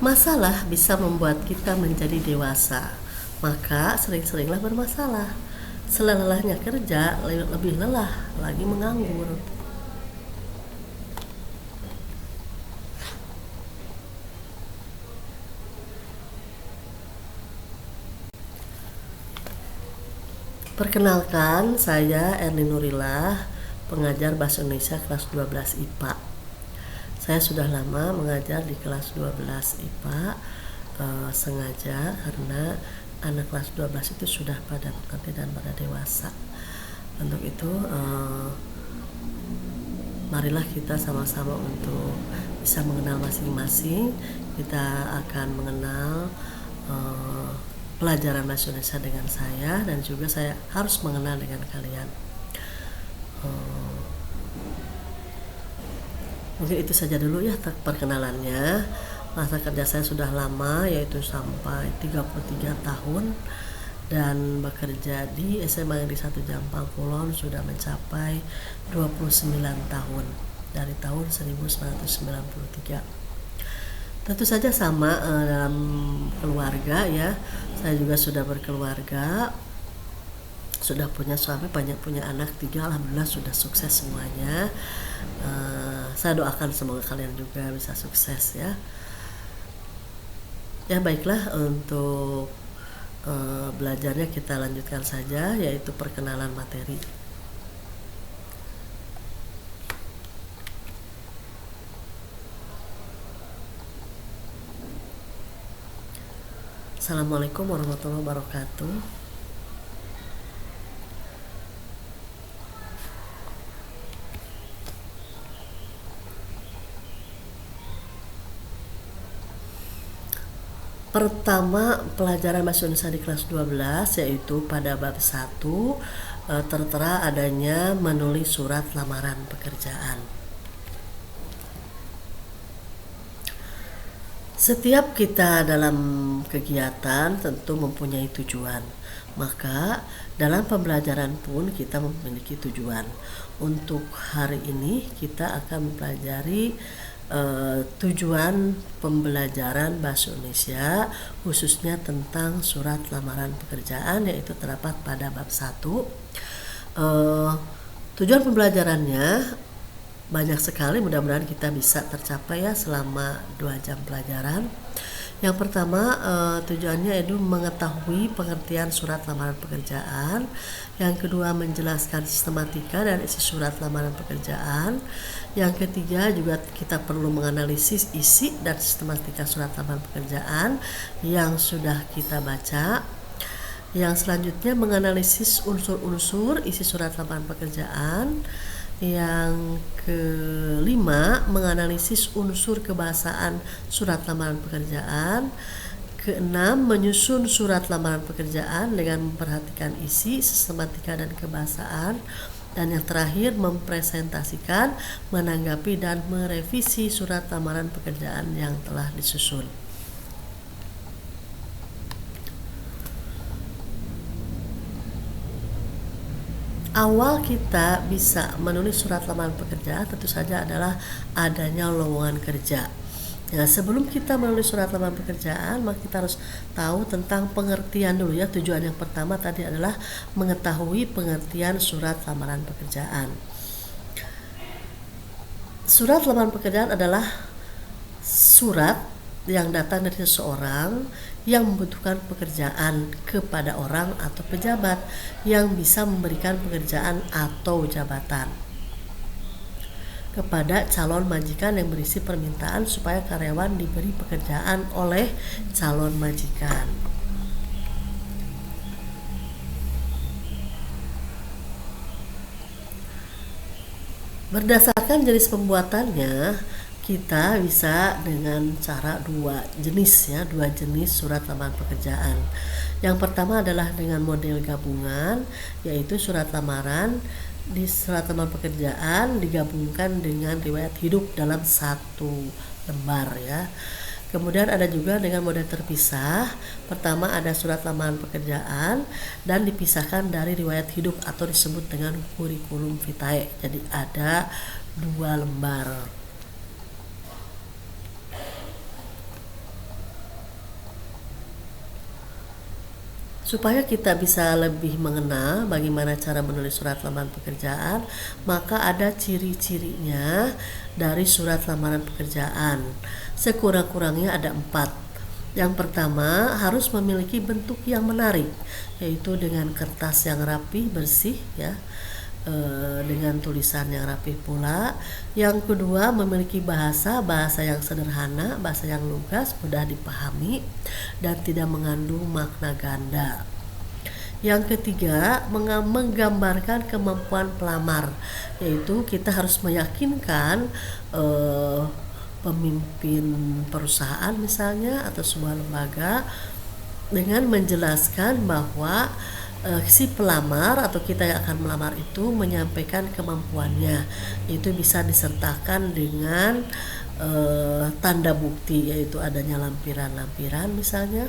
Masalah bisa membuat kita menjadi dewasa, maka sering-seringlah bermasalah. Selelahnya kerja, lebih lelah lagi menganggur. Perkenalkan, saya Erni Nurillah, pengajar Bahasa Indonesia kelas 12 IPA. Saya sudah lama mengajar di kelas 12 IPA, sengaja karena anak kelas 12 itu sudah pada mengerti dan pada dewasa. Untuk itu, marilah kita sama-sama untuk bisa mengenal masing-masing. Kita akan mengenal pelajaran bahasa Indonesia dengan saya, dan juga saya harus mengenal dengan kalian. Mungkin itu saja dulu ya perkenalannya. Masa kerja saya sudah lama, yaitu sampai 33 tahun, dan bekerja di SMA Negeri 1 Jampang Kulon sudah mencapai 29 tahun dari tahun 1993. Tentu saja sama dalam keluarga ya. Saya juga sudah berkeluarga, sudah punya suami, punya anak 3, alhamdulillah sudah sukses semuanya. Saya doakan semoga kalian juga bisa sukses ya. Ya baiklah, untuk belajarnya kita lanjutkan saja, yaitu perkenalan materi. Assalamualaikum warahmatullahi wabarakatuh. Pertama, pelajaran bahasa Indonesia di kelas 12, yaitu pada bab 1 tertera adanya menulis surat lamaran pekerjaan. Setiap kita dalam kegiatan tentu mempunyai tujuan, maka dalam pembelajaran pun kita memiliki tujuan. Untuk hari ini kita akan mempelajari tujuan pembelajaran bahasa Indonesia, khususnya tentang surat lamaran pekerjaan, yaitu terdapat pada bab 1. Tujuan pembelajarannya banyak sekali, mudah-mudahan kita bisa tercapai ya selama 2 jam pelajaran. Yang pertama, tujuannya itu mengetahui pengertian surat lamaran pekerjaan. Yang kedua, menjelaskan sistematika dan isi surat lamaran pekerjaan. Yang ketiga, juga kita perlu menganalisis isi dan sistematika surat lamaran pekerjaan yang sudah kita baca. Yang selanjutnya, menganalisis unsur-unsur isi surat lamaran pekerjaan. Yang kelima, menganalisis unsur kebahasaan surat lamaran pekerjaan. Keenam, menyusun surat lamaran pekerjaan dengan memperhatikan isi, sistematika, dan kebahasaan. Dan yang terakhir, mempresentasikan, menanggapi, dan merevisi surat lamaran pekerjaan yang telah disusun. Awal kita bisa menulis surat lamaran pekerjaan tentu saja adalah adanya lowongan kerja. Ya, sebelum kita menulis surat lamaran pekerjaan, maka kita harus tahu tentang pengertian dulu ya. Tujuan yang pertama tadi adalah mengetahui pengertian surat lamaran pekerjaan. Surat lamaran pekerjaan adalah surat yang datang dari seseorang yang membutuhkan pekerjaan kepada orang atau pejabat yang bisa memberikan pekerjaan atau jabatan kepada calon majikan, yang berisi permintaan supaya karyawan diberi pekerjaan oleh calon majikan. Berdasarkan jenis pembuatannya, kita bisa dengan cara dua jenis surat lamaran pekerjaan. Yang pertama adalah dengan model gabungan, yaitu surat lamaran pekerjaan digabungkan dengan riwayat hidup dalam satu lembar ya. Kemudian ada juga dengan model terpisah. Pertama ada surat lamaran pekerjaan dan dipisahkan dari riwayat hidup atau disebut dengan kurikulum vitae. Jadi ada 2 lembar. Supaya kita bisa lebih mengenal bagaimana cara menulis surat lamaran pekerjaan, maka ada ciri-cirinya dari surat lamaran pekerjaan. Sekurang-kurangnya ada 4. Yang pertama, harus memiliki bentuk yang menarik, yaitu dengan kertas yang rapi, bersih ya, dengan tulisan yang rapi pula. Yang kedua, memiliki bahasa yang sederhana, bahasa yang lugas, mudah dipahami, dan tidak mengandung makna ganda. Yang ketiga, menggambarkan kemampuan pelamar, yaitu kita harus meyakinkan pemimpin perusahaan misalnya atau sebuah lembaga dengan menjelaskan bahwa si pelamar atau kita yang akan melamar itu menyampaikan kemampuannya. Itu bisa disertakan dengan tanda bukti, yaitu adanya lampiran-lampiran misalnya,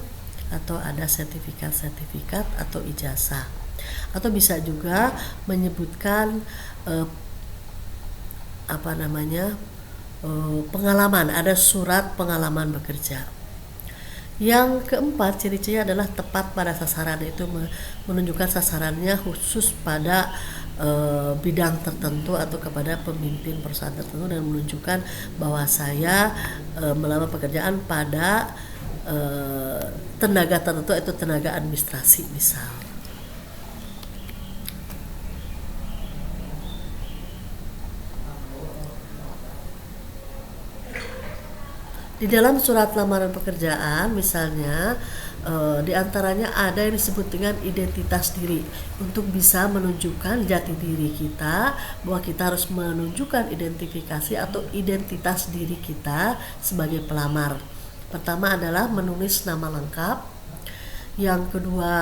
atau ada sertifikat-sertifikat atau ijazah. Atau bisa juga menyebutkan pengalaman, ada surat pengalaman bekerja. Yang keempat, ciri-cirinya adalah tepat pada sasaran, itu menunjukkan sasarannya khusus pada bidang tertentu atau kepada pemimpin perusahaan tertentu, dan menunjukkan bahwa saya melamar pekerjaan pada tenaga tertentu, itu tenaga administrasi misal. Di dalam surat lamaran pekerjaan misalnya, diantaranya ada yang disebut dengan identitas diri, untuk bisa menunjukkan jati diri kita, bahwa kita harus menunjukkan identifikasi atau identitas diri kita sebagai pelamar. Pertama adalah menulis nama lengkap. Yang kedua,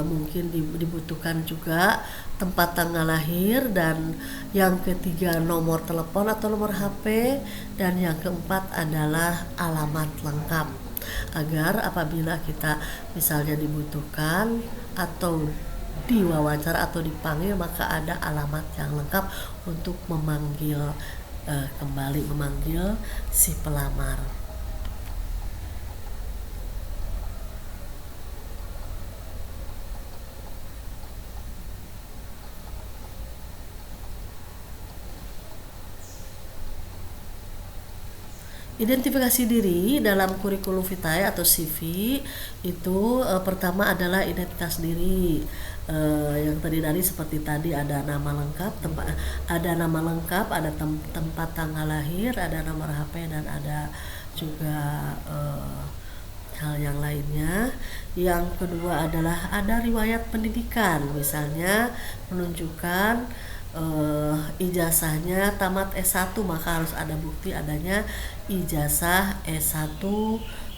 mungkin dibutuhkan juga tempat tanggal lahir, dan yang ketiga nomor telepon atau nomor HP, dan yang keempat adalah alamat lengkap, agar apabila kita misalnya dibutuhkan atau diwawancara atau dipanggil, maka ada alamat yang lengkap untuk memanggil si pelamar. Identifikasi diri dalam kurikulum vitae atau CV itu pertama adalah identitas diri, yang tadi seperti tadi ada nama lengkap, ada tempat tanggal lahir, ada nomor HP, dan ada juga hal yang lainnya. Yang kedua adalah ada riwayat pendidikan, misalnya menunjukkan ijazahnya tamat S1, maka harus ada bukti adanya ijazah S1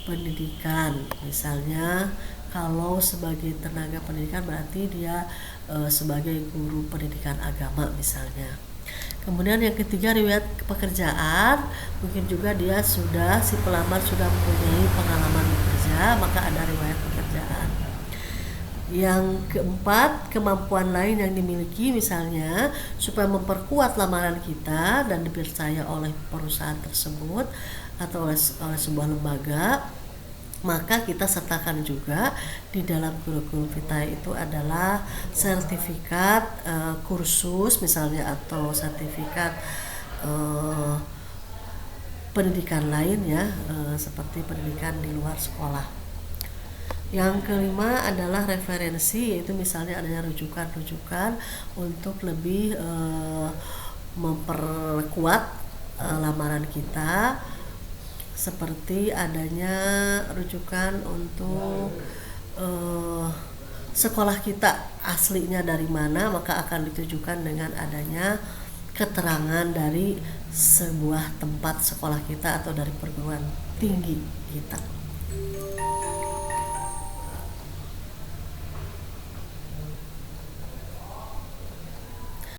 pendidikan. Misalnya kalau sebagai tenaga pendidikan berarti dia sebagai guru pendidikan agama misalnya. Kemudian yang ketiga, riwayat pekerjaan, mungkin juga si pelamar sudah mempunyai pengalaman bekerja, maka ada riwayat pekerjaan. Yang keempat, kemampuan lain yang dimiliki, misalnya supaya memperkuat lamaran kita dan dipercaya oleh perusahaan tersebut atau oleh sebuah lembaga, maka kita sertakan juga di dalam kurikulum vitae itu adalah sertifikat kursus misalnya, atau sertifikat pendidikan lain ya, seperti pendidikan di luar sekolah. Yang kelima adalah referensi, yaitu misalnya adanya rujukan-rujukan untuk lebih memperkuat lamaran kita, seperti adanya rujukan untuk sekolah kita aslinya dari mana, maka akan ditujukan dengan adanya keterangan dari sebuah tempat sekolah kita atau dari perguruan tinggi kita.